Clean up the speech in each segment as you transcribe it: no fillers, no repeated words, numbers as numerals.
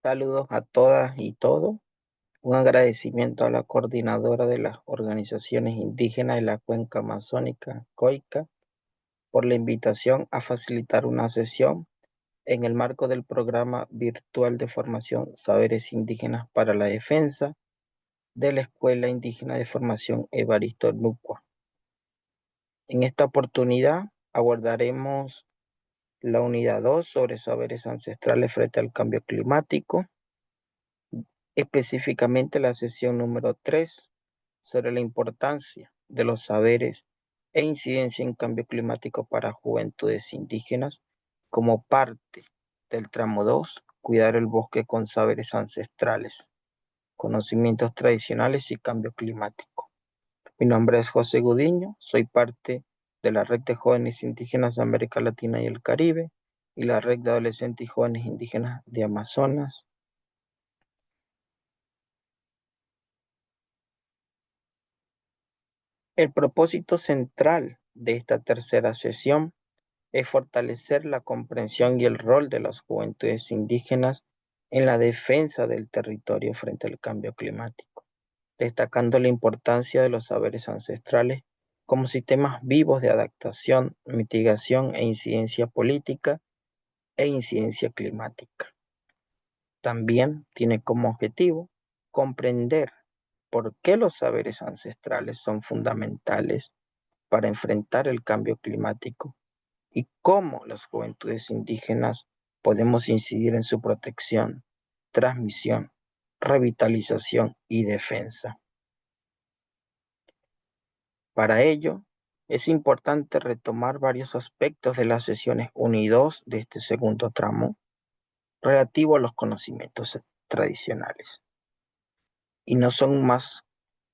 Saludos a todas y todos. Un agradecimiento a la coordinadora de las organizaciones indígenas de la Cuenca Amazónica, COICA, por la invitación a facilitar una sesión en el marco del programa virtual de formación Saberes Indígenas para la Defensa de la Escuela Indígena de Formación Evaristo Núcua. En esta oportunidad abordaremos la unidad 2 sobre saberes ancestrales frente al cambio climático, específicamente la sesión número 3 sobre la importancia de los saberes e incidencia en cambio climático para juventudes indígenas como parte del tramo 2, cuidar el bosque con saberes ancestrales, conocimientos tradicionales y cambio climático. Mi nombre es José Gudiño, soy parte de la Red de Jóvenes Indígenas de América Latina y el Caribe y la Red de Adolescentes y Jóvenes Indígenas de Amazonas. El propósito central de esta tercera sesión es fortalecer la comprensión y el rol de las juventudes indígenas en la defensa del territorio frente al cambio climático, destacando la importancia de los saberes ancestrales como sistemas vivos de adaptación, mitigación e incidencia política e incidencia climática. También tiene como objetivo comprender por qué los saberes ancestrales son fundamentales para enfrentar el cambio climático y cómo las juventudes indígenas podemos incidir en su protección, transmisión, revitalización y defensa. Para ello, es importante retomar varios aspectos de las sesiones 1 y 2 de este segundo tramo relativo a los conocimientos tradicionales. Y no son más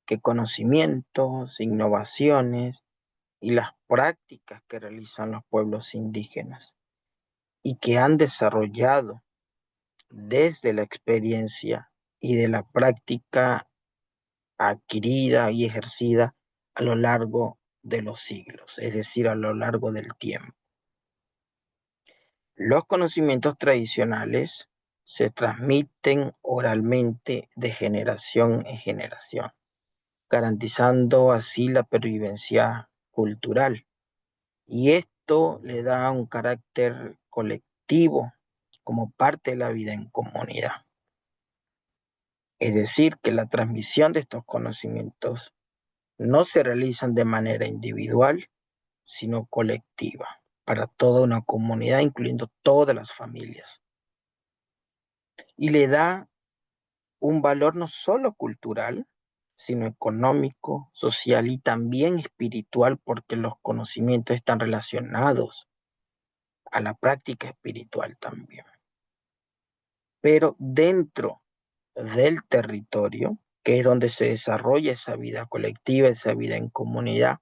que conocimientos, innovaciones y las prácticas que realizan los pueblos indígenas y que han desarrollado desde la experiencia y de la práctica adquirida y ejercida a lo largo de los siglos, es decir, a lo largo del tiempo. Los conocimientos tradicionales se transmiten oralmente de generación en generación, garantizando así la pervivencia cultural. Y esto le da un carácter colectivo como parte de la vida en comunidad. Es decir, que la transmisión de estos conocimientos no se realizan de manera individual, sino colectiva, para toda una comunidad, incluyendo todas las familias. Y le da un valor no solo cultural, sino económico, social y también espiritual, porque los conocimientos están relacionados a la práctica espiritual también. Pero dentro del territorio, que es donde se desarrolla esa vida colectiva, esa vida en comunidad,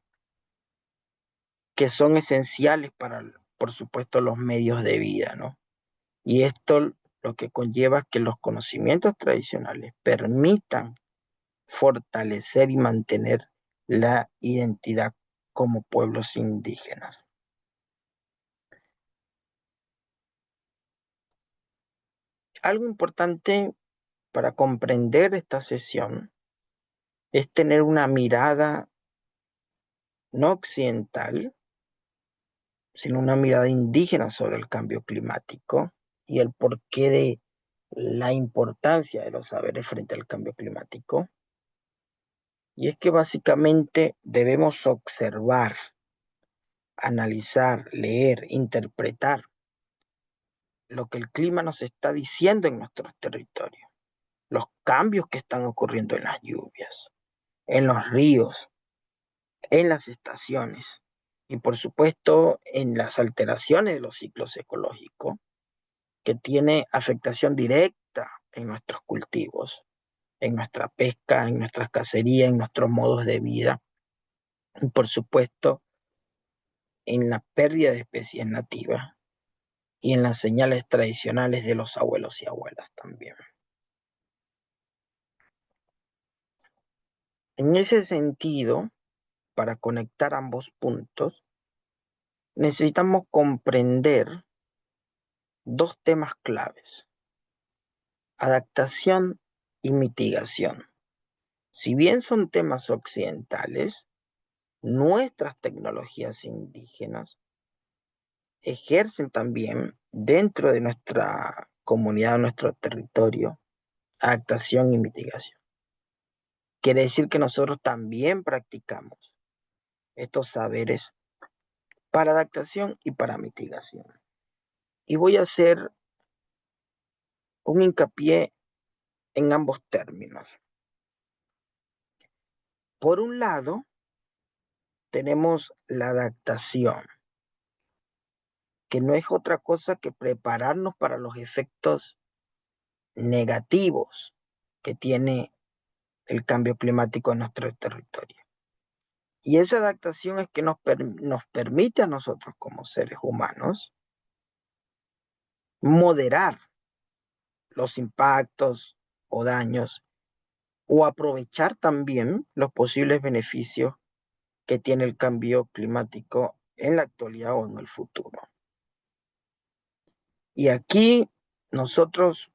que son esenciales para, por supuesto, los medios de vida, ¿no? Y esto lo que conlleva es que los conocimientos tradicionales permitan fortalecer y mantener la identidad como pueblos indígenas. Algo importante para comprender esta sesión es tener una mirada no occidental, sino una mirada indígena sobre el cambio climático y el porqué de la importancia de los saberes frente al cambio climático. Y es que básicamente debemos observar, analizar, leer, interpretar lo que el clima nos está diciendo en nuestros territorios, los cambios que están ocurriendo en las lluvias, en los ríos, en las estaciones y por supuesto en las alteraciones de los ciclos ecológicos que tiene afectación directa en nuestros cultivos, en nuestra pesca, en nuestras cacerías, en nuestros modos de vida y por supuesto en la pérdida de especies nativas y en las señales tradicionales de los abuelos y abuelas también. En ese sentido, para conectar ambos puntos, necesitamos comprender dos temas claves. Adaptación y mitigación. Si bien son temas occidentales, nuestras tecnologías indígenas ejercen también dentro de nuestra comunidad, nuestro territorio, adaptación y mitigación. Quiere decir que nosotros también practicamos estos saberes para adaptación y para mitigación. Y voy a hacer un hincapié en ambos términos. Por un lado, tenemos la adaptación, que no es otra cosa que prepararnos para los efectos negativos que tiene el cambio climático en nuestro territorio. Y esa adaptación es que nos permite a nosotros como seres humanos moderar los impactos o daños o aprovechar también los posibles beneficios que tiene el cambio climático en la actualidad o en el futuro. Y aquí nosotros,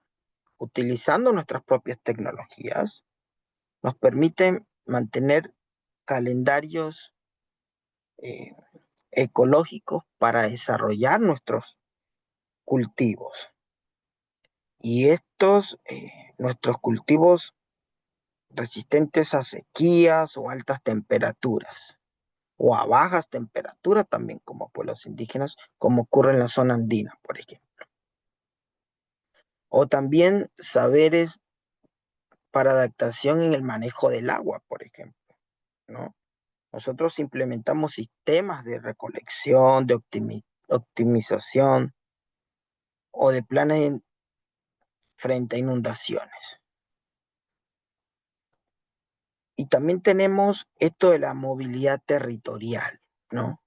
utilizando nuestras propias tecnologías, nos permiten mantener calendarios eh, ecológicos para desarrollar nuestros cultivos. Y nuestros cultivos resistentes a sequías o altas temperaturas, o a bajas temperaturas también, como pueblos indígenas, como ocurre en la zona andina, por ejemplo. O también saberes para adaptación en el manejo del agua, por ejemplo, ¿no? Nosotros implementamos sistemas de recolección, de optimización o de planes frente a inundaciones. Y también tenemos esto de la movilidad territorial, ¿no?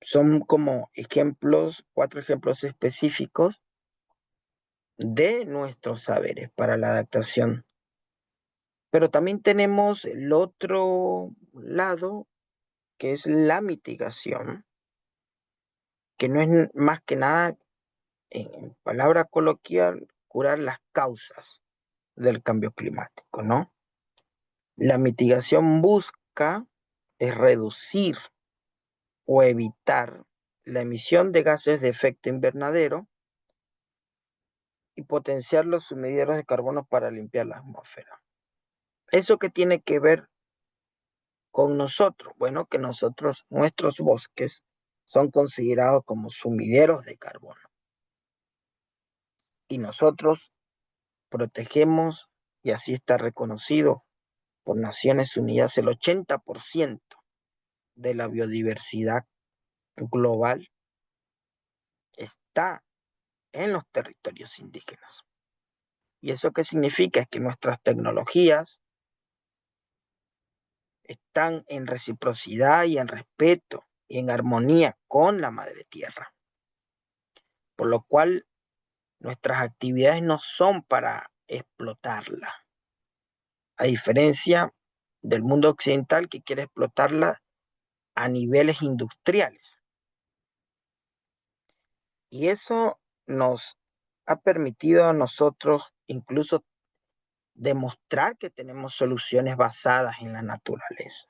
Son como ejemplos, 4 ejemplos específicos de nuestros saberes para la adaptación. Pero también tenemos el otro lado, que es la mitigación, que no es más que nada, en palabra coloquial, curar las causas del cambio climático, ¿no? La mitigación busca reducir o evitar la emisión de gases de efecto invernadero y potenciar los sumideros de carbono para limpiar la atmósfera. ¿Eso qué tiene que ver con nosotros? Bueno, que nuestros bosques son considerados como sumideros de carbono. Y nosotros protegemos, y así está reconocido por Naciones Unidas, el 80% de la biodiversidad global está en los territorios indígenas. ¿Y eso qué significa? Es que nuestras tecnologías están en reciprocidad y en respeto y en armonía con la madre tierra. Por lo cual nuestras actividades no son para explotarla, a diferencia del mundo occidental que quiere explotarla a niveles industriales. Y eso nos ha permitido a nosotros incluso demostrar que tenemos soluciones basadas en la naturaleza,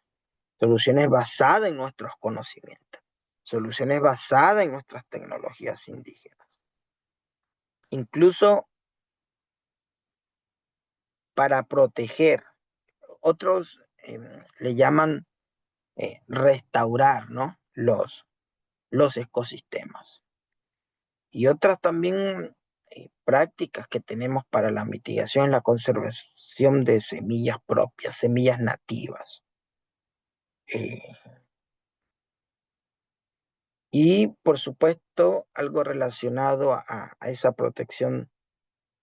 soluciones basadas en nuestros conocimientos, soluciones basadas en nuestras tecnologías indígenas. Incluso para proteger, otros le llaman restaurar, ¿no? Los ecosistemas. Y otras también prácticas que tenemos para la mitigación es la conservación de semillas propias, semillas nativas. Eh, y por supuesto, algo relacionado a esa protección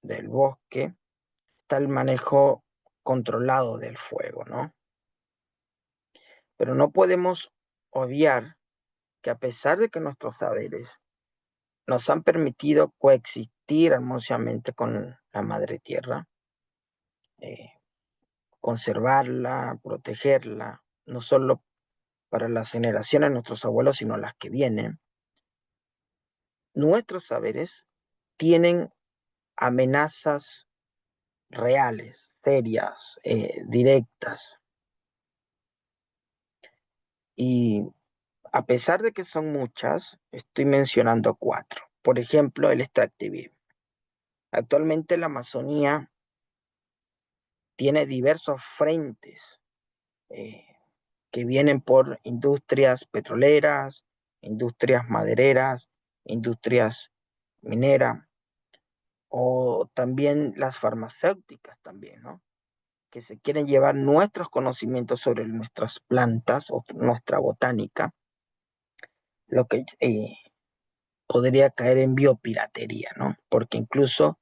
del bosque está el manejo controlado del fuego, ¿no? Pero no podemos obviar que a pesar de que nuestros saberes nos han permitido coexistir armoniosamente con la madre tierra, eh, conservarla, protegerla, no solo para las generaciones de nuestros abuelos, sino las que vienen, nuestros saberes tienen amenazas reales, serias, directas. Y a pesar de que son muchas, estoy mencionando cuatro. Por ejemplo, el extractivismo. Actualmente la Amazonía tiene diversos frentes eh, que vienen por industrias petroleras, industrias madereras, industrias mineras o también las farmacéuticas también, ¿no? Que se quieren llevar nuestros conocimientos sobre nuestras plantas o nuestra botánica, lo que podría caer en biopiratería, ¿no? Porque incluso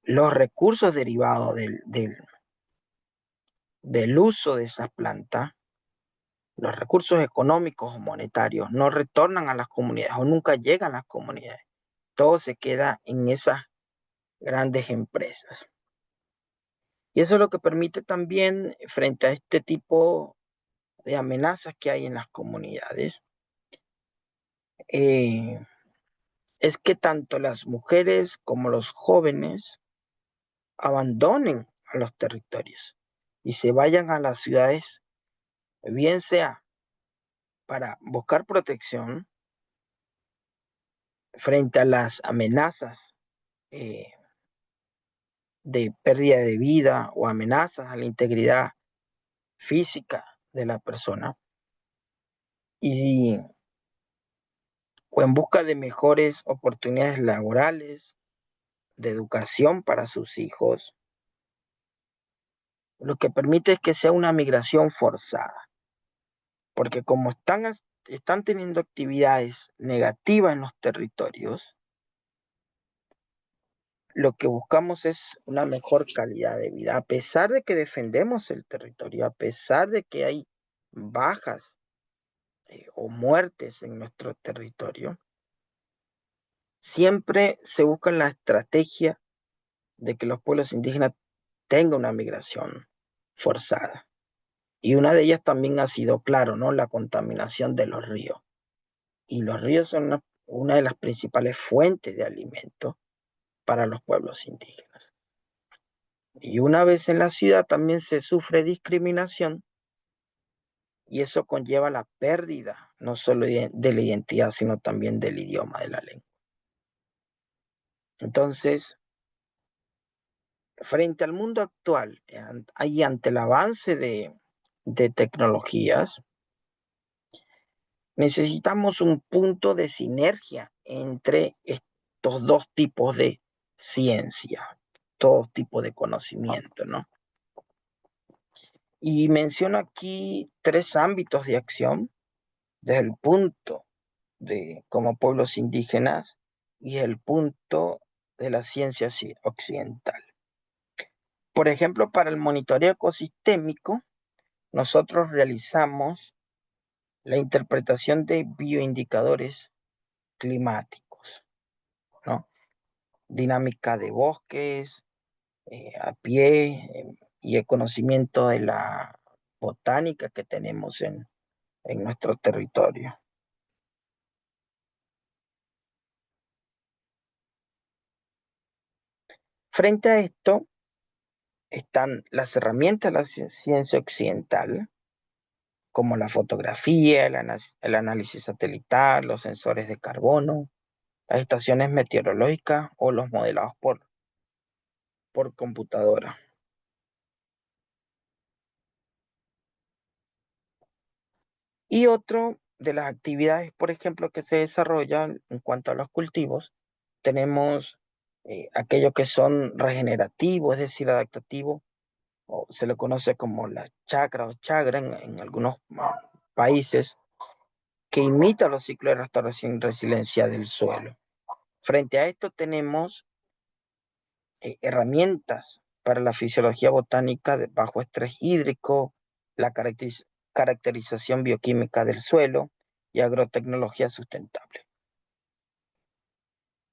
los recursos derivados del uso de esas plantas, los recursos económicos o monetarios, no retornan a las comunidades o nunca llegan a las comunidades. Todo se queda en esas grandes empresas. Y eso es lo que permite también, frente a este tipo de amenazas que hay en las comunidades, eh, es que tanto las mujeres como los jóvenes abandonen a los territorios y se vayan a las ciudades, bien sea para buscar protección frente a las amenazas eh, de pérdida de vida o amenazas a la integridad física de la persona, y, o en busca de mejores oportunidades laborales, de educación para sus hijos, lo que permite es que sea una migración forzada, porque como están teniendo actividades negativas en los territorios, lo que buscamos es una mejor calidad de vida, a pesar de que defendemos el territorio, a pesar de que hay bajas o muertes en nuestro territorio, siempre se busca la estrategia de que los pueblos indígenas tengan una migración forzada. Y una de ellas también ha sido, claro, ¿no? La contaminación de los ríos. Y los ríos son una de las principales fuentes de alimento para los pueblos indígenas. Y una vez en la ciudad también se sufre discriminación y eso conlleva la pérdida no solo de la identidad, sino también del idioma, de la lengua. Entonces, frente al mundo actual y ante el avance de tecnologías, necesitamos un punto de sinergia entre estos dos tipos de ciencia, todo tipo de conocimiento, ¿no? Y menciono aquí tres ámbitos de acción desde el punto de como pueblos indígenas y el punto de la ciencia occidental. Por ejemplo, para el monitoreo ecosistémico, nosotros realizamos la interpretación de bioindicadores climáticos, ¿no? Dinámica de bosques, a pie y el conocimiento de la botánica que tenemos en nuestro territorio. Frente a esto están las herramientas de la ciencia occidental, como la fotografía, el análisis satelital, los sensores de carbono, las estaciones meteorológicas o los modelados por computadora. Y otro de las actividades, por ejemplo, que se desarrollan en cuanto a los cultivos, tenemos aquellos que son regenerativos, es decir, adaptativos, o se le conoce como la chacra o chagra en algunos países, que imita los ciclos de restauración y resiliencia del suelo. Frente a esto tenemos herramientas para la fisiología botánica de bajo estrés hídrico, la caracterización bioquímica del suelo y agrotecnología sustentable.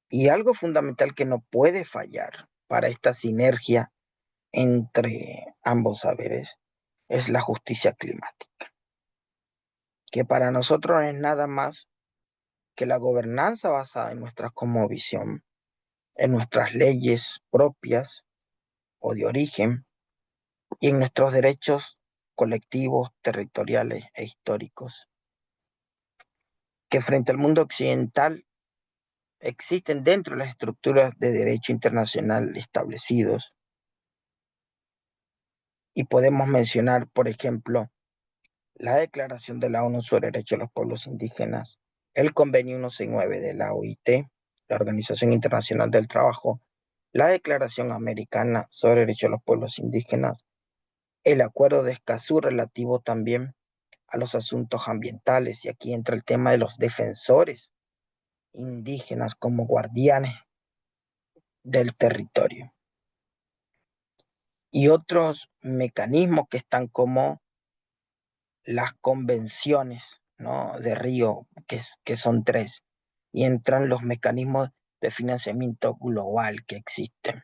Y algo fundamental que no puede fallar para esta sinergia entre ambos saberes es la justicia climática, que para nosotros es nada más que la gobernanza basada en nuestra cosmovisión, en nuestras leyes propias o de origen y en nuestros derechos colectivos, territoriales e históricos, que frente al mundo occidental existen dentro de las estructuras de derecho internacional establecidos. Y podemos mencionar, por ejemplo, la Declaración de la ONU sobre Derechos de los Pueblos Indígenas, el Convenio 169 de la OIT, la Organización Internacional del Trabajo, la Declaración Americana sobre Derechos de los Pueblos Indígenas, el Acuerdo de Escazú relativo también a los asuntos ambientales, y aquí entra el tema de los defensores indígenas como guardianes del territorio. Y otros mecanismos que están como las convenciones, ¿no?, de Río, que son 3, y entran los mecanismos de financiamiento global que existen,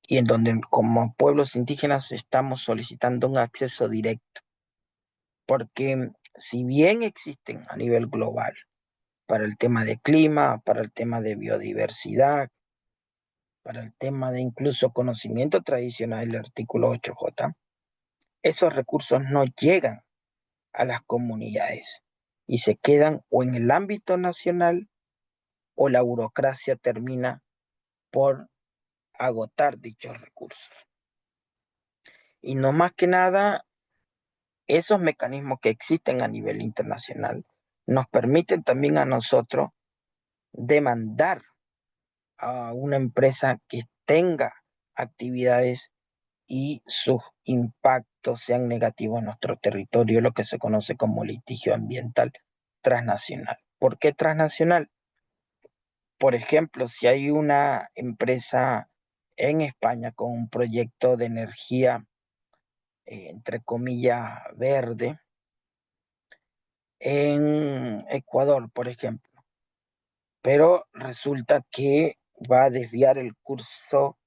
y en donde como pueblos indígenas estamos solicitando un acceso directo, porque si bien existen a nivel global para el tema de clima, para el tema de biodiversidad, para el tema de incluso conocimiento tradicional, el artículo 8J, esos recursos no llegan a las comunidades y se quedan o en el ámbito nacional o la burocracia termina por agotar dichos recursos. Y no más que nada, esos mecanismos que existen a nivel internacional nos permiten también a nosotros demandar a una empresa que tenga actividades y sus impactos sean negativos en nuestro territorio, lo que se conoce como litigio ambiental transnacional. ¿Por qué transnacional? Por ejemplo, si hay una empresa en España con un proyecto de energía, entre comillas, verde, en Ecuador, por ejemplo, pero resulta que va a desviar el curso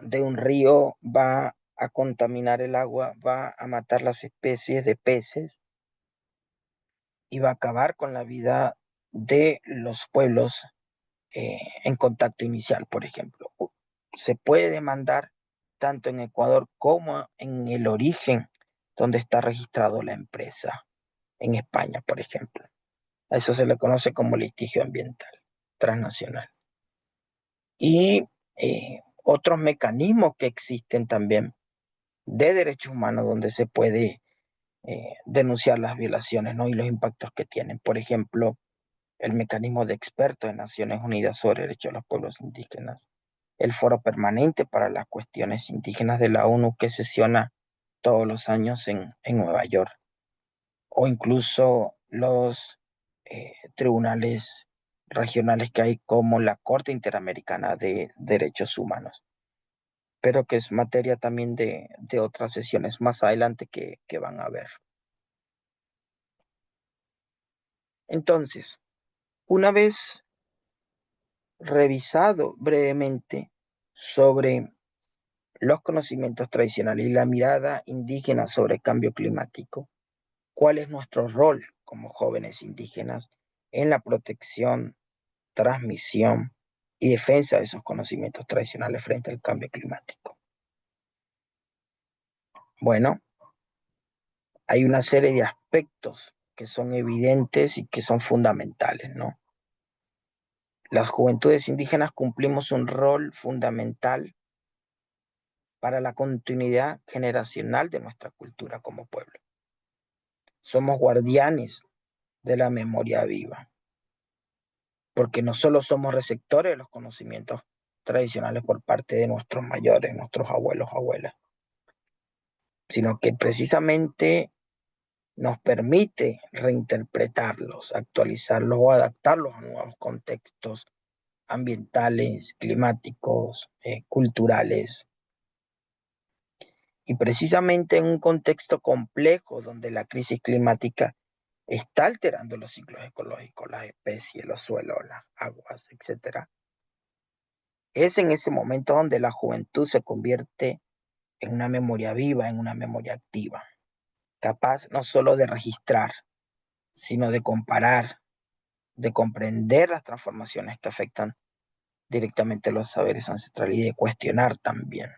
de un río, va a contaminar el agua, va a matar las especies de peces y va a acabar con la vida de los pueblos en contacto inicial, por ejemplo. Se puede demandar tanto en Ecuador como en el origen donde está registrado la empresa, en España, por ejemplo. A eso se le conoce como litigio ambiental transnacional. Y otros mecanismos que existen también de derechos humanos donde se puede denunciar las violaciones, ¿no?, y los impactos que tienen. Por ejemplo, el mecanismo de expertos de Naciones Unidas sobre Derechos de los Pueblos Indígenas, el Foro Permanente para las Cuestiones Indígenas de la ONU que sesiona todos los años en Nueva York, o incluso los tribunales regionales que hay como la Corte Interamericana de Derechos Humanos, pero que es materia también de otras sesiones más adelante que van a ver. Entonces, una vez revisado brevemente sobre los conocimientos tradicionales y la mirada indígena sobre el cambio climático, ¿cuál es nuestro rol como jóvenes indígenas en la protección, transmisión y defensa de esos conocimientos tradicionales frente al cambio climático? Bueno, hay una serie de aspectos que son evidentes y que son fundamentales, ¿no? Las juventudes indígenas cumplimos un rol fundamental para la continuidad generacional de nuestra cultura como pueblo. Somos guardianes de la memoria viva, porque no solo somos receptores de los conocimientos tradicionales por parte de nuestros mayores, nuestros abuelos, abuelas, sino que precisamente nos permite reinterpretarlos, actualizarlos o adaptarlos a nuevos contextos ambientales, climáticos, culturales. Y precisamente en un contexto complejo donde la crisis climática está alterando los ciclos ecológicos, las especies, los suelos, las aguas, etcétera, es en ese momento donde la juventud se convierte en una memoria viva, en una memoria activa, capaz no solo de registrar, sino de comparar, de comprender las transformaciones que afectan directamente los saberes ancestrales y de cuestionar también.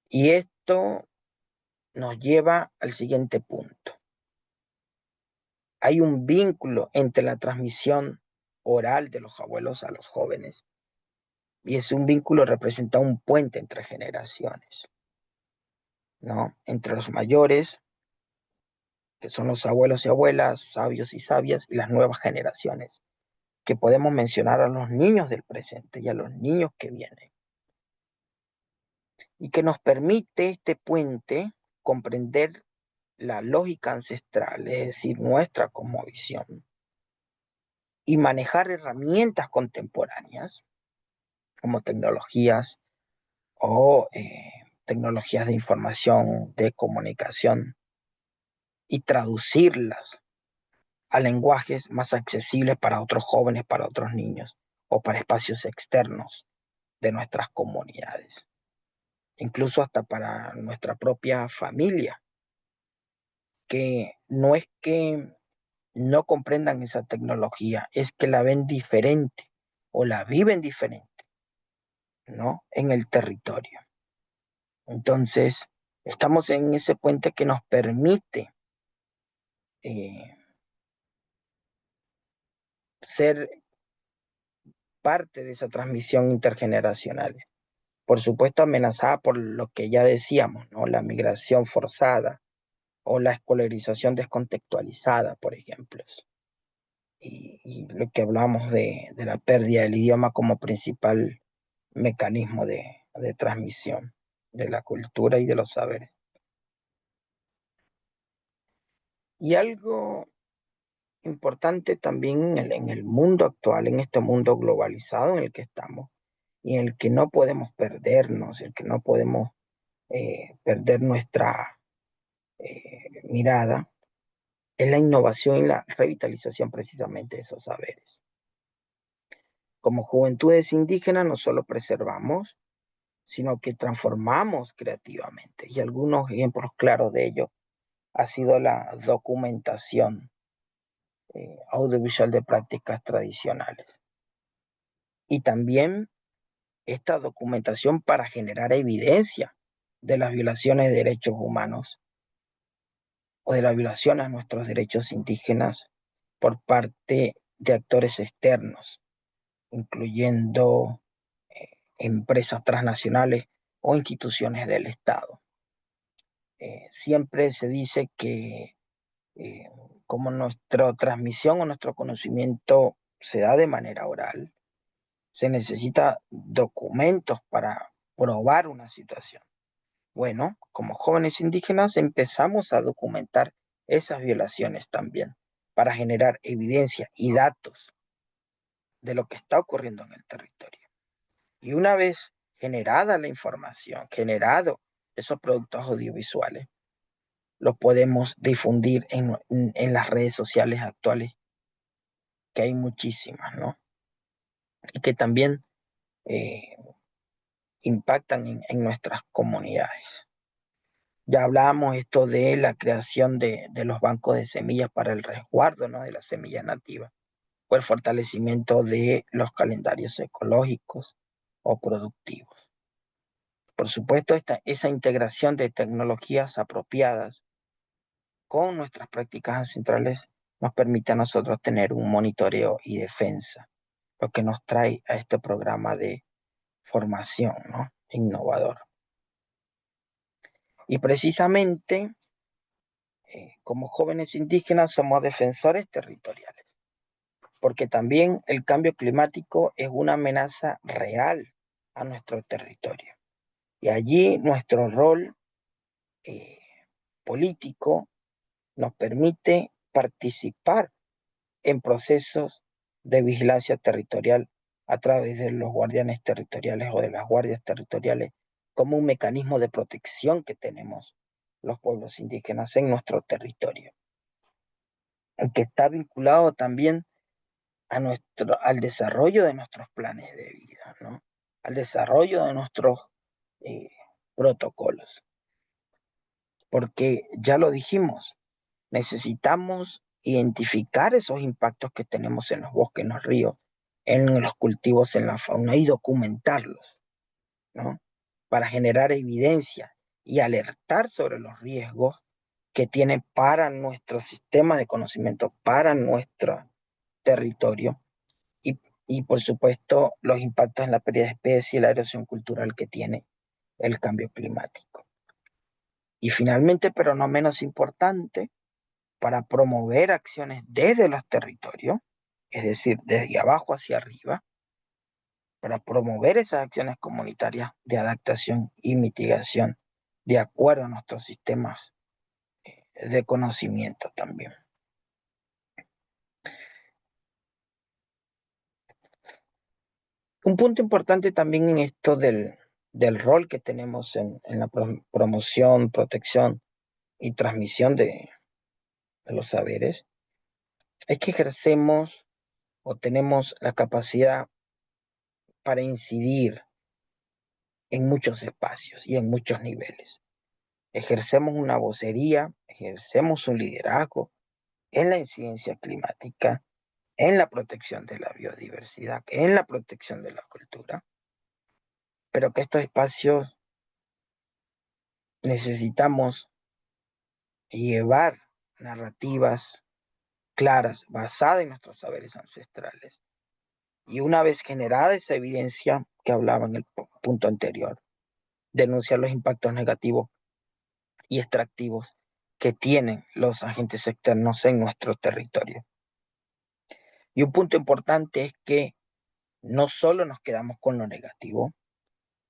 Y esto nos lleva al siguiente punto. Hay un vínculo entre la transmisión oral de los abuelos a los jóvenes y es un vínculo que representa un puente entre generaciones, ¿no? Entre los mayores, que son los abuelos y abuelas, sabios y sabias, y las nuevas generaciones, que podemos mencionar a los niños del presente y a los niños que vienen, y que nos permite este puente comprender la lógica ancestral, es decir, nuestra cosmovisión, y manejar herramientas contemporáneas como tecnologías o tecnologías de información, de comunicación, y traducirlas a lenguajes más accesibles para otros jóvenes, para otros niños o para espacios externos de nuestras comunidades, incluso hasta para nuestra propia familia, que no es que no comprendan esa tecnología, es que la ven diferente o la viven diferente, ¿no? En el territorio. Entonces, estamos en ese puente que nos permite eh, ser parte de esa transmisión intergeneracional. Por supuesto, amenazada por lo que ya decíamos, ¿no? La migración forzada o la escolarización descontextualizada, por ejemplo. Y lo que hablamos de la pérdida del idioma como principal mecanismo de transmisión de la cultura y de los saberes. Y algo importante también en el mundo actual, en este mundo globalizado en el que estamos, y en el que no podemos perdernos, en el que no podemos perder nuestra mirada, es la innovación y la revitalización precisamente de esos saberes. Como juventudes indígenas no solo preservamos, sino que transformamos creativamente. Y algunos ejemplos claros de ello ha sido la documentación audiovisual de prácticas tradicionales. Y también esta documentación para generar evidencia de las violaciones de derechos humanos o de la violación a nuestros derechos indígenas por parte de actores externos, incluyendo empresas transnacionales o instituciones del Estado. Siempre se dice que eh, como nuestra transmisión o nuestro conocimiento se da de manera oral, se necesita documentos para probar una situación. Bueno, como jóvenes indígenas empezamos a documentar esas violaciones también para generar evidencia y datos de lo que está ocurriendo en el territorio. Y una vez generada la información, generado esos productos audiovisuales, los podemos difundir en las redes sociales actuales, que hay muchísimas, ¿no? Y que también eh, impactan en nuestras comunidades. Ya hablábamos esto de la creación de los bancos de semillas para el resguardo, ¿no? De las semillas nativas, o el fortalecimiento de los calendarios ecológicos o productivos. Por supuesto, esa integración de tecnologías apropiadas con nuestras prácticas ancestrales nos permite a nosotros tener un monitoreo y defensa, lo que nos trae a este programa de formación, ¿no? Innovador. Y precisamente, como jóvenes indígenas, somos defensores territoriales, porque también el cambio climático es una amenaza real a nuestro territorio. Y allí nuestro rol eh, político nos permite participar en procesos de vigilancia territorial a través de los guardianes territoriales o de las guardias territoriales como un mecanismo de protección que tenemos los pueblos indígenas en nuestro territorio, que está vinculado también al desarrollo de nuestros planes de vida, ¿no? Al desarrollo de nuestros eh, protocolos, porque ya lo dijimos, necesitamos identificar esos impactos que tenemos en los bosques, en los ríos, en los cultivos, en la fauna y documentarlos, ¿no? Para generar evidencia y alertar sobre los riesgos que tiene para nuestro sistema de conocimiento, para nuestro territorio y por supuesto los impactos en la pérdida de especies y la erosión cultural que tiene el cambio climático. Y finalmente, pero no menos importante, para promover acciones desde los territorios, es decir, desde abajo hacia arriba, para promover esas acciones comunitarias de adaptación y mitigación de acuerdo a nuestros sistemas de conocimiento también. Un punto importante también en esto del rol que tenemos en la promoción, protección y transmisión de los saberes es que ejercemos o tenemos la capacidad para incidir en muchos espacios y en muchos niveles. Ejercemos una vocería, ejercemos un liderazgo en la incidencia climática, en la protección de la biodiversidad, en la protección de la cultura, pero que estos espacios necesitamos llevar narrativas claras, basadas en nuestros saberes ancestrales. Y una vez generada esa evidencia que hablaba en el punto anterior, denunciar los impactos negativos y extractivos que tienen los agentes externos en nuestro territorio. Y un punto importante es que no solo nos quedamos con lo negativo,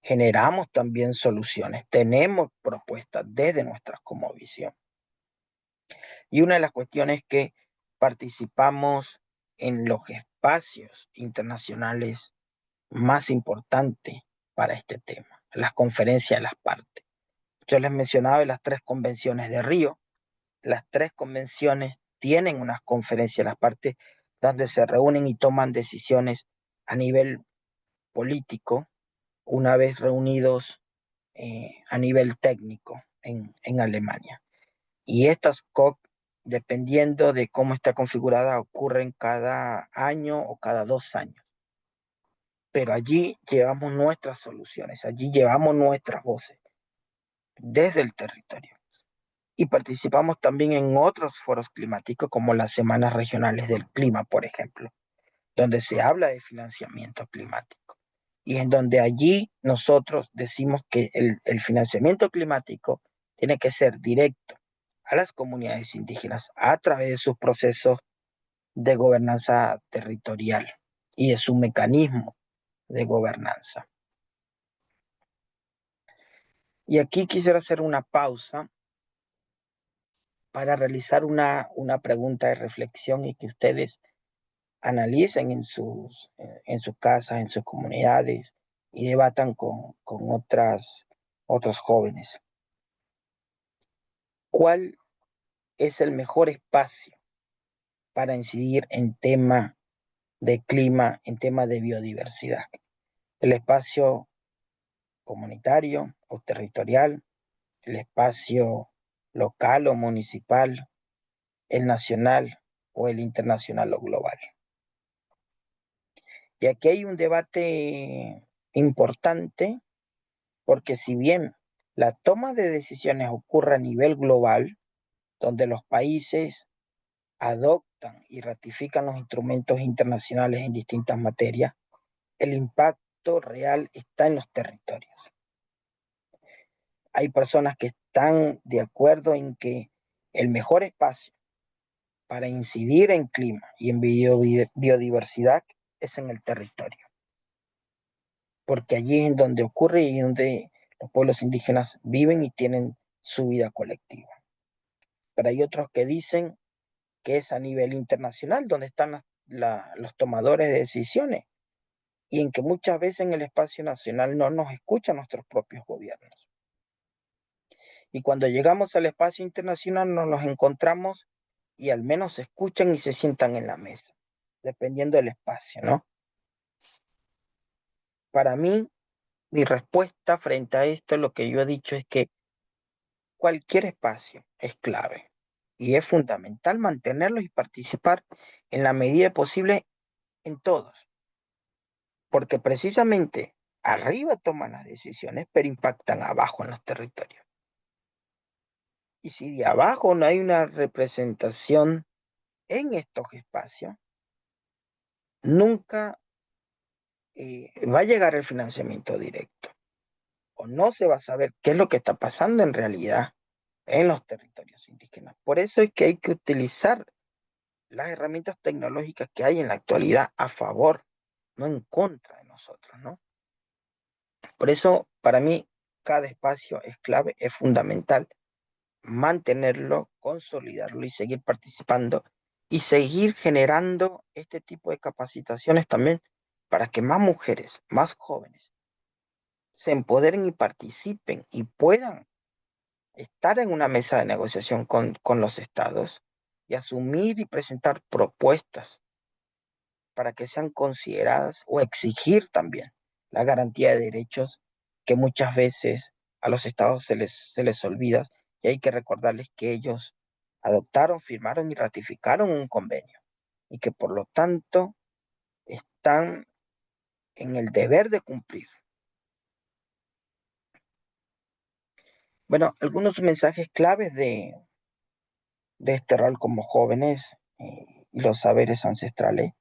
generamos también soluciones, tenemos propuestas desde nuestra cosmovisión. Y una de las cuestiones que participamos en los espacios internacionales más importantes para este tema, las conferencias de las partes. Yo les mencionaba las 3 convenciones de Río. Las 3 convenciones tienen unas conferencias de las partes donde se reúnen y toman decisiones a nivel político, una vez reunidos a nivel técnico en Alemania. Y estas COP, dependiendo de cómo está configurada, ocurren cada año o cada 2 años. Pero allí llevamos nuestras soluciones, allí llevamos nuestras voces desde el territorio. Y participamos también en otros foros climáticos como las semanas regionales del clima, por ejemplo, donde se habla de financiamiento climático. Y en donde allí nosotros decimos que el financiamiento climático tiene que ser directo a las comunidades indígenas a través de sus procesos de gobernanza territorial y de su mecanismo de gobernanza. Y aquí quisiera hacer una pausa para realizar una pregunta de reflexión y que ustedes analicen en sus casas, en sus comunidades y debatan con otros jóvenes. ¿Cuál es el mejor espacio para incidir en tema de clima, en tema de biodiversidad? ¿El espacio comunitario o territorial, el espacio local o municipal, el nacional o el internacional o global? Y aquí hay un debate importante porque si bien la toma de decisiones ocurre a nivel global, donde los países adoptan y ratifican los instrumentos internacionales en distintas materias, el impacto real está en los territorios. Hay personas que están de acuerdo en que el mejor espacio para incidir en clima y en biodiversidad es en el territorio, porque allí es donde ocurre y donde los pueblos indígenas viven y tienen su vida colectiva. Pero hay otros que dicen que es a nivel internacional donde están los tomadores de decisiones y en que muchas veces en el espacio nacional no nos escuchan nuestros propios gobiernos. Y cuando llegamos al espacio internacional nos los encontramos y al menos se escuchan y se sientan en la mesa, dependiendo del espacio, ¿no? Para mí, mi respuesta frente a esto, lo que yo he dicho es que cualquier espacio es clave y es fundamental mantenerlo y participar en la medida posible en todos. porque precisamente arriba toman las decisiones, pero impactan abajo en los territorios. Y si de abajo no hay una representación en estos espacios, nunca va a llegar el financiamiento directo, o no se va a saber qué es lo que está pasando en realidad en los territorios indígenas. Por eso es que hay que utilizar las herramientas tecnológicas que hay en la actualidad a favor, no en contra de nosotros, ¿no? Por eso, para mí, cada espacio es clave, es fundamental mantenerlo, consolidarlo y seguir participando y seguir generando este tipo de capacitaciones también para que más mujeres, más jóvenes se empoderen y participen y puedan estar en una mesa de negociación con los estados y asumir y presentar propuestas para que sean consideradas o exigir también la garantía de derechos que muchas veces a los estados se les olvida y hay que recordarles que ellos adoptaron, firmaron y ratificaron un convenio y que por lo tanto están en el deber de cumplir. Bueno, algunos mensajes claves de este rol como jóvenes y los saberes ancestrales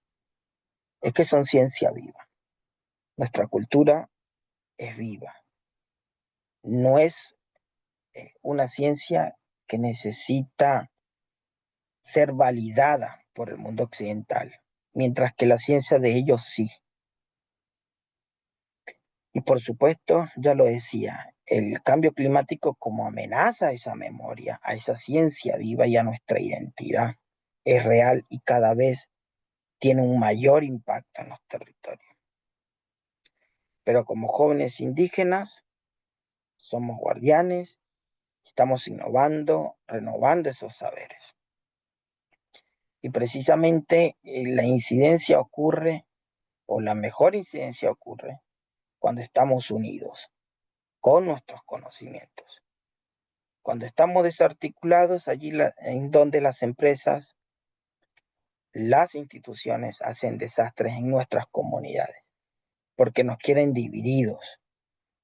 es que son ciencia viva. Nuestra cultura es viva, no es una ciencia que necesita ser validada por el mundo occidental, mientras que la ciencia de ellos sí. Y por supuesto, ya lo decía, el cambio climático como amenaza a esa memoria, a esa ciencia viva y a nuestra identidad, es real y cada vez tiene un mayor impacto en los territorios. Pero como jóvenes indígenas, somos guardianes, estamos innovando, renovando esos saberes. Y precisamente la incidencia ocurre, o la mejor incidencia ocurre, cuando estamos unidos con nuestros conocimientos. Cuando estamos desarticulados, allí en donde las empresas, las instituciones hacen desastres en nuestras comunidades, porque nos quieren divididos,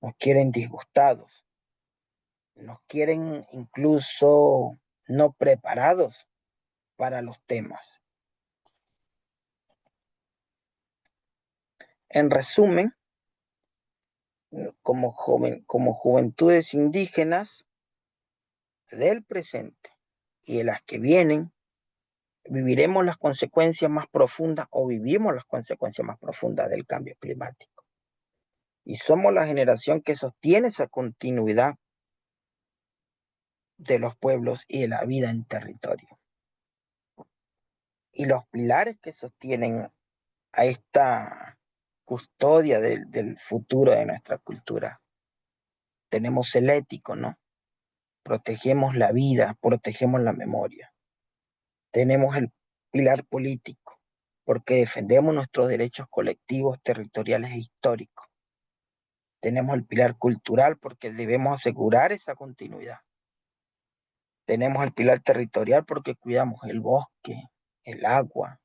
nos quieren disgustados, nos quieren incluso no preparados para los temas. En resumen, como juventudes indígenas del presente y de las que vienen, viviremos las consecuencias más profundas o vivimos las consecuencias más profundas del cambio climático. Y somos la generación que sostiene esa continuidad de los pueblos y de la vida en territorio. Y los pilares que sostienen a esta custodia del futuro de nuestra cultura. Tenemos el ético, ¿no? Protegemos la vida, protegemos la memoria. Tenemos el pilar político, porque defendemos nuestros derechos colectivos, territoriales e históricos. Tenemos el pilar cultural, porque debemos asegurar esa continuidad. Tenemos el pilar territorial, porque cuidamos el bosque, el agua.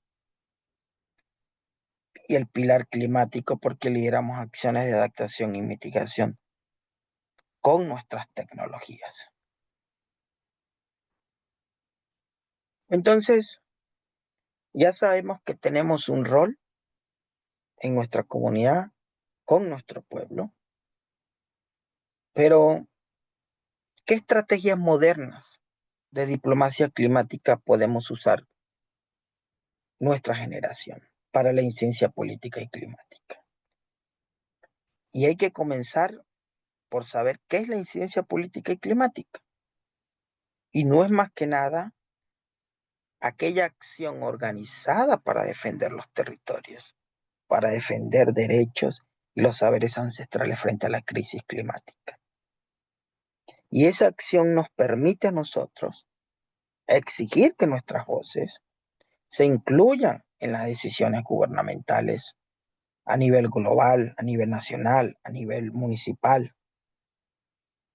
Y el pilar climático, porque lideramos acciones de adaptación y mitigación con nuestras tecnologías. Entonces, ya sabemos que tenemos un rol en nuestra comunidad, con nuestro pueblo, pero ¿qué estrategias modernas de diplomacia climática podemos usar nuestra generación para la incidencia política y climática? Y hay que comenzar por saber qué es la incidencia política y climática. Y no es más que nada aquella acción organizada para defender los territorios, para defender derechos y los saberes ancestrales frente a la crisis climática. Y esa acción nos permite a nosotros exigir que nuestras voces se incluyan en las decisiones gubernamentales a nivel global, a nivel nacional, a nivel municipal,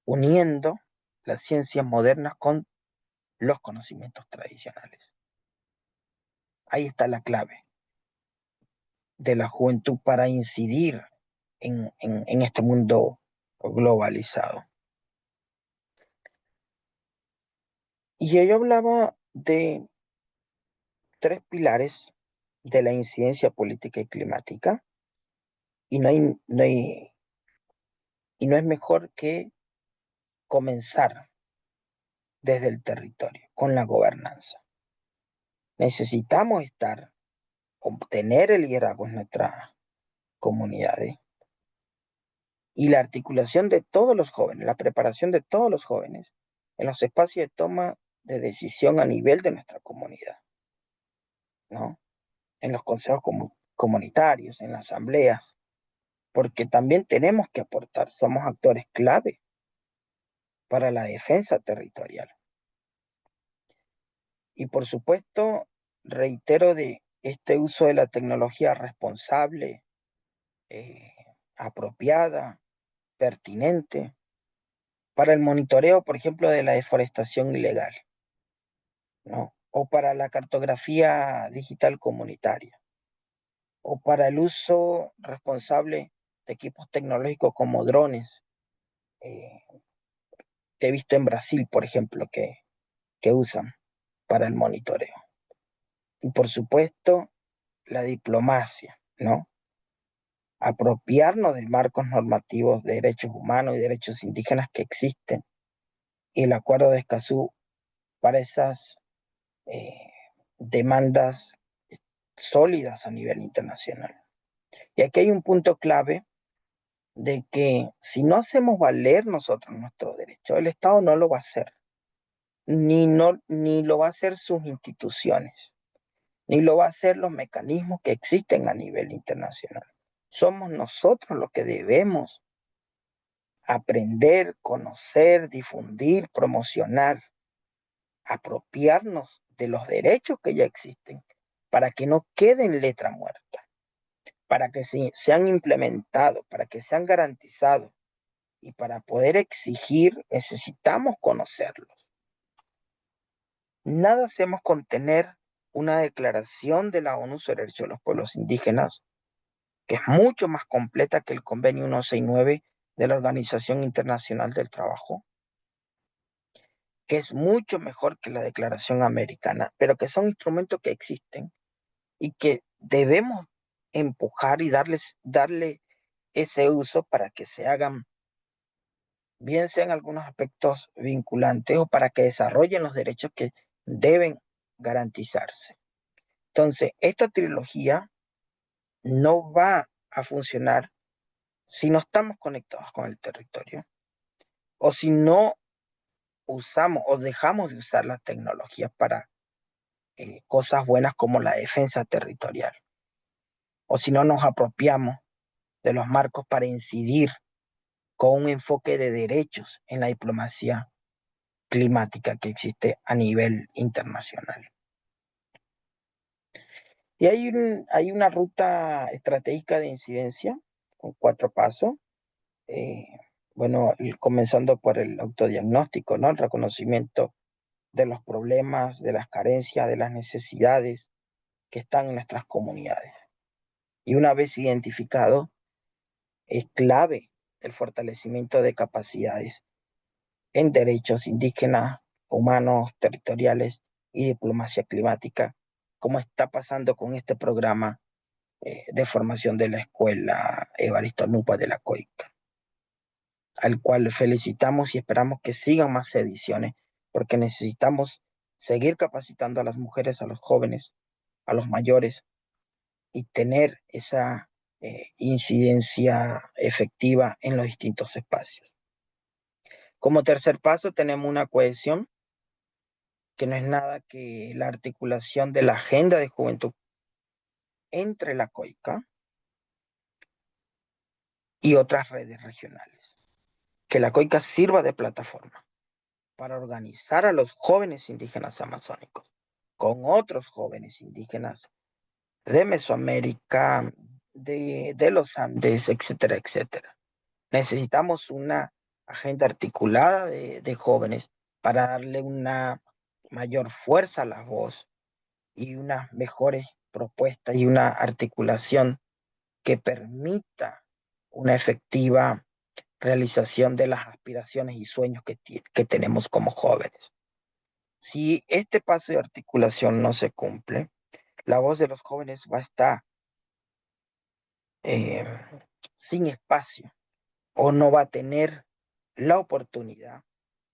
uniendo las ciencias modernas con los conocimientos tradicionales. Ahí está la clave. de la juventud para incidir en este mundo globalizado. Y yo hablaba de tres pilares de la incidencia política y climática, y no es mejor que comenzar desde el territorio, con la gobernanza. Necesitamos obtener el liderazgo en nuestras comunidades y la articulación de todos los jóvenes, la preparación de todos los jóvenes en los espacios de toma de decisión a nivel de nuestra comunidad, ¿no? En los consejos comunitarios, en las asambleas, porque también tenemos que aportar, somos actores clave para la defensa territorial. Y por supuesto, reitero de este uso de la tecnología responsable, eh, apropiada, pertinente, para el monitoreo, por ejemplo, de la deforestación ilegal, ¿no? O para la cartografía digital comunitaria, o para el uso responsable de equipos tecnológicos como drones, eh, que he visto en Brasil, por ejemplo, que usan para el monitoreo. Y por supuesto, la diplomacia, ¿no? Apropiarnos de marcos normativos de derechos humanos y derechos indígenas que existen, y el Acuerdo de Escazú para esas eh, demandas sólidas a nivel internacional. Y aquí hay un punto clave de que si no hacemos valer nosotros nuestro derecho, el Estado no lo va a hacer, ni lo va a hacer sus instituciones, ni lo va a hacer los mecanismos que existen a nivel internacional. Somos nosotros los que debemos aprender, conocer, difundir, promocionar, apropiarnos de los derechos que ya existen para que no queden letra muerta, para que sean implementados, para que sean garantizados, y para poder exigir necesitamos conocerlos. Nada hacemos con tener una declaración de la ONU sobre derechos de los pueblos indígenas, que es mucho más completa que el convenio 169 de la Organización Internacional del Trabajo, que es mucho mejor que la Declaración Americana, pero que son instrumentos que existen y que debemos empujar y darle ese uso para que se hagan, bien sean algunos aspectos vinculantes o para que desarrollen los derechos que deben garantizarse. Entonces, esta trilogía no va a funcionar si no estamos conectados con el territorio o si no usamos o dejamos de usar las tecnologías para cosas buenas como la defensa territorial, o si no nos apropiamos de los marcos para incidir con un enfoque de derechos en la diplomacia climática que existe a nivel internacional. Y hay una ruta estratégica de incidencia con 4 pasos. Eh, bueno, comenzando por el autodiagnóstico, ¿no? El reconocimiento de los problemas, de las carencias, de las necesidades que están en nuestras comunidades. Y una vez identificado, es clave el fortalecimiento de capacidades en derechos indígenas, humanos, territoriales y diplomacia climática, como está pasando con este programa de formación de la escuela Evaristo Nupa de la COICA, al cual felicitamos y esperamos que sigan más ediciones, porque necesitamos seguir capacitando a las mujeres, a los jóvenes, a los mayores, y tener esa incidencia efectiva en los distintos espacios. Como tercer paso tenemos una cohesión, que no es nada que la articulación de la agenda de juventud entre la COICA y otras redes regionales. Que la COICA sirva de plataforma para organizar a los jóvenes indígenas amazónicos con otros jóvenes indígenas de Mesoamérica, de los Andes, etcétera, etcétera. Necesitamos una agenda articulada de jóvenes para darle una mayor fuerza a la voz y unas mejores propuestas y una articulación que permita una efectiva realización de las aspiraciones y sueños que tenemos como jóvenes. Si este paso de articulación no se cumple, la voz de los jóvenes va a estar eh, sin espacio o no va a tener la oportunidad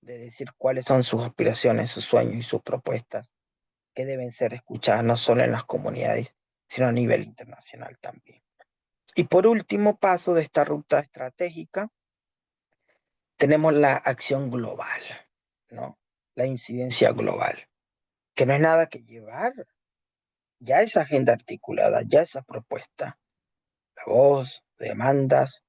de decir cuáles son sus aspiraciones, sus sueños y sus propuestas que deben ser escuchadas no solo en las comunidades, sino a nivel internacional también. Y por último paso de esta ruta estratégica, tenemos la acción global, ¿no? La incidencia global, que no es nada que llevar ya esa agenda articulada, ya esa propuesta, la voz, demandas,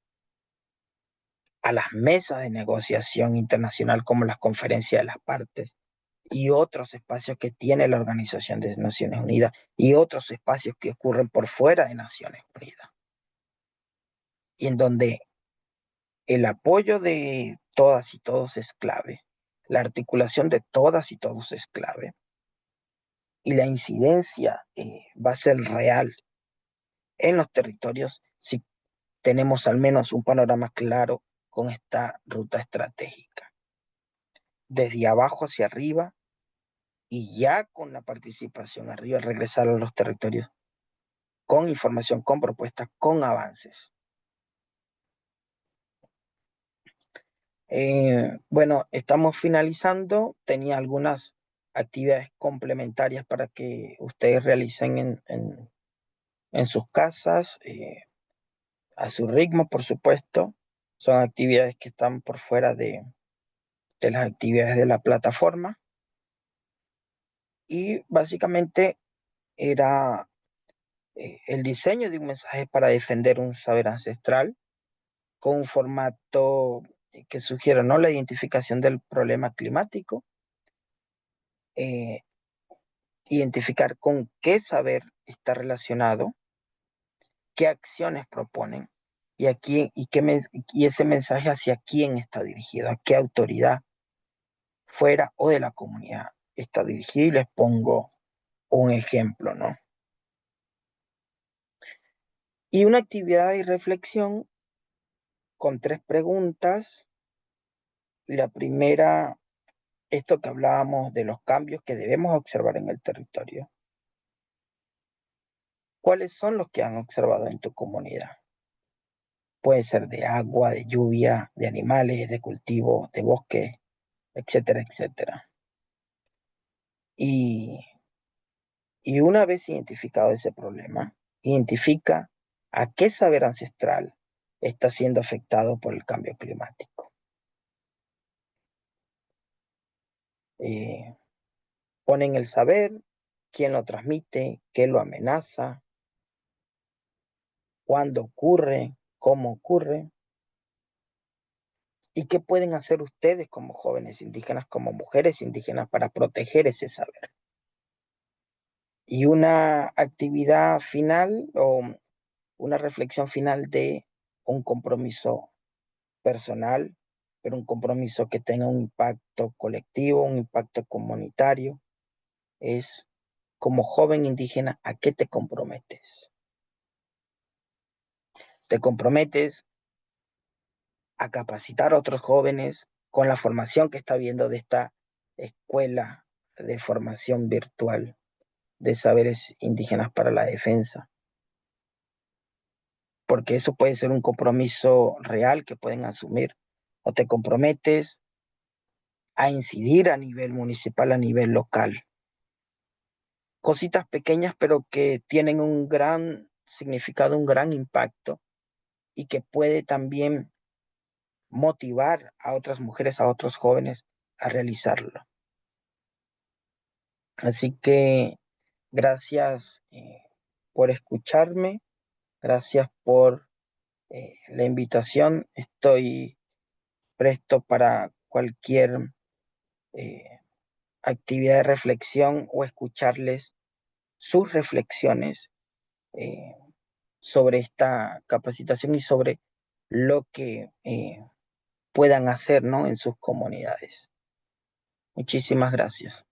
a las mesas de negociación internacional como las conferencias de las partes y otros espacios que tiene la Organización de Naciones Unidas y otros espacios que ocurren por fuera de Naciones Unidas y en donde el apoyo de todas y todos es clave, la articulación de todas y todos es clave y la incidencia va a ser real en los territorios si tenemos al menos un panorama claro con esta ruta estratégica. Desde abajo hacia arriba y ya con la participación arriba, regresar a los territorios con información, con propuestas, con avances. Bueno, estamos finalizando. Tenía algunas actividades complementarias para que ustedes realicen en sus casas, a su ritmo, por supuesto. Son actividades que están por fuera de las actividades de la plataforma. Y básicamente era el diseño de un mensaje para defender un saber ancestral con un formato que sugiera, ¿no?, la identificación del problema climático, eh, identificar con qué saber está relacionado, qué acciones proponen y, a quién, y ese mensaje hacia quién está dirigido, a qué autoridad fuera o de la comunidad está dirigido. Y les pongo un ejemplo, ¿no? Y una actividad de reflexión con 3 preguntas. La primera, esto que hablábamos de los cambios que debemos observar en el territorio. ¿Cuáles son los que han observado en tu comunidad? Puede ser de agua, de lluvia, de animales, de cultivo, de bosque, etcétera, etcétera. Y, y una vez identificado ese problema, identifica a qué saber ancestral está siendo afectado por el cambio climático. Ponen el saber, quién lo transmite, qué lo amenaza, cuándo ocurre, cómo ocurre, y qué pueden hacer ustedes como jóvenes indígenas, como mujeres indígenas para proteger ese saber. Y una actividad final o una reflexión final de un compromiso personal, pero un compromiso que tenga un impacto colectivo, un impacto comunitario, es como joven indígena, ¿a qué te comprometes? Te comprometes a capacitar a otros jóvenes con la formación que está viendo de esta escuela de formación virtual de saberes indígenas para la defensa, porque eso puede ser un compromiso real que pueden asumir, o te comprometes a incidir a nivel municipal, a nivel local. Cositas pequeñas, pero que tienen un gran significado, un gran impacto y que puede también motivar a otras mujeres, a otros jóvenes a realizarlo. Así que gracias por escucharme, gracias por la invitación. Estoy presto para cualquier eh, actividad de reflexión o escucharles sus reflexiones eh, sobre esta capacitación y sobre lo que puedan hacer, ¿no?, en sus comunidades. Muchísimas gracias.